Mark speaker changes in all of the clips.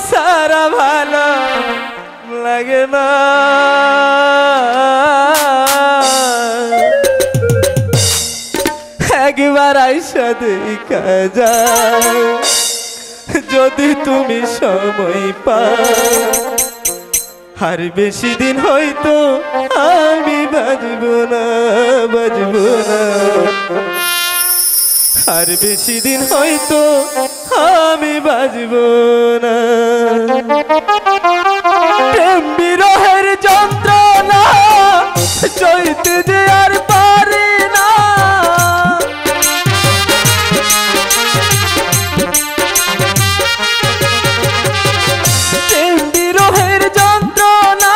Speaker 1: সারা ভালো লাগে না একবার আইসা দেখা যায় যদি তুমি সময় পাও আর বেশি দিন হয়তো আমি বাজবো না আর বেশি দিন হয়তো আমি বাজবো না প্রেম বিরহের যন্ত্রণা সইতে যে আর পারি না প্রেম বিরহের যন্ত্রণা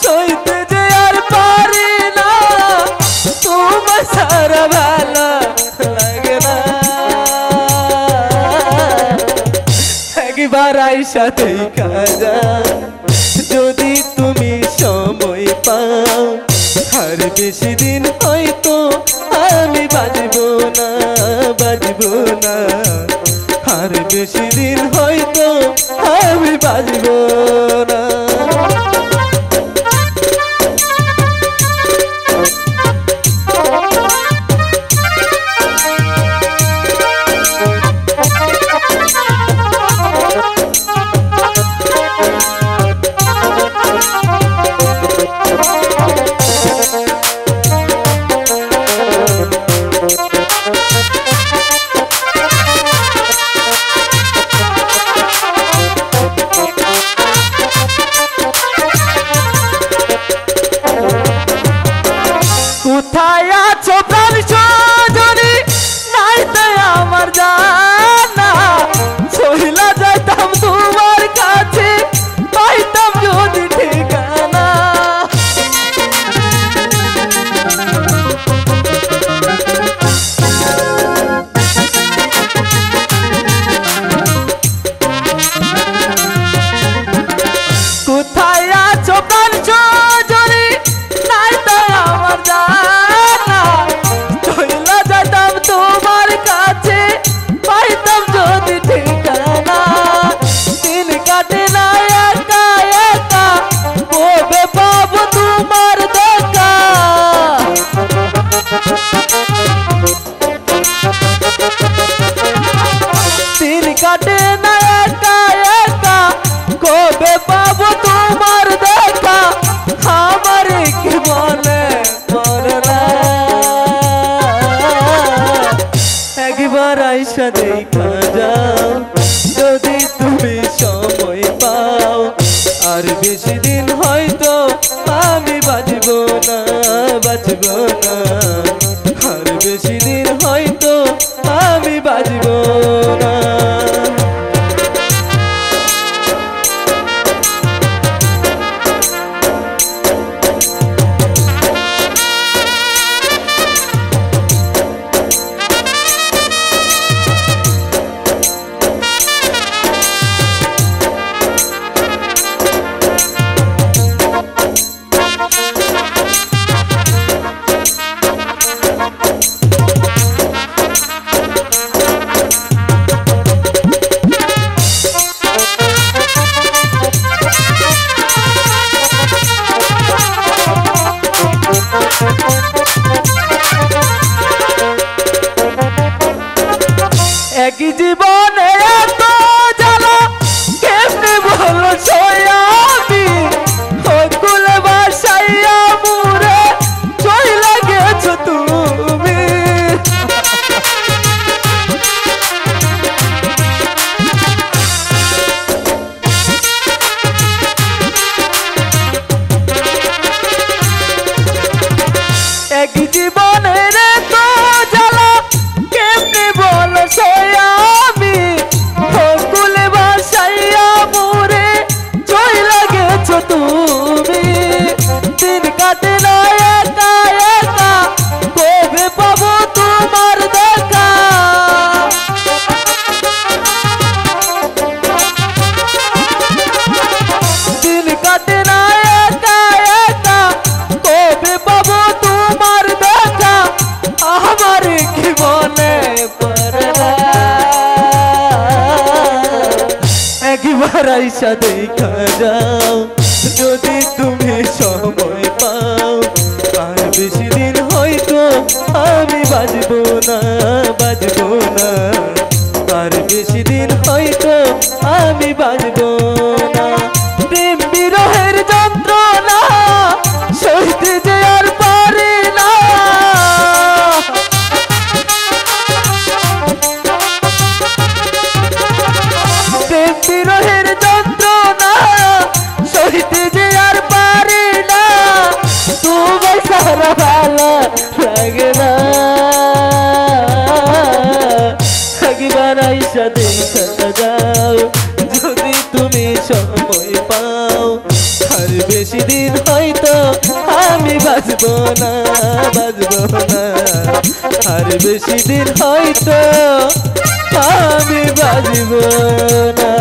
Speaker 1: সইতে যে আর পারি না তোমার সারা ভালো লাগে না একবার আইসা দেখা যায় যদি তুমি সময় পাও আর বেশি দিন হয়তো আমি বাজবো না আর বেশি দিন হয়তো আমি বাজবো না একবার আইসা দেখা যাও যদি তুমি সময় পাও আর বেশি দিন হয়তো আমি বাজবো না আর বেশি দিন হয়তো আমি বাজবো না প্রেম বিরহের যন্ত্রণা সইতে যে আর পারি না প্রেম বিরহের যন্ত্রণা সইতে যে আর পারি না তোমার সারা ভালো লাগে না একবার আইসা দেখা যাও যদি তুমি সময় পাও আর বেশি দিন হয়তো আমি বাজবো না আর বেশি দিন হয়তো আমি বাজবো না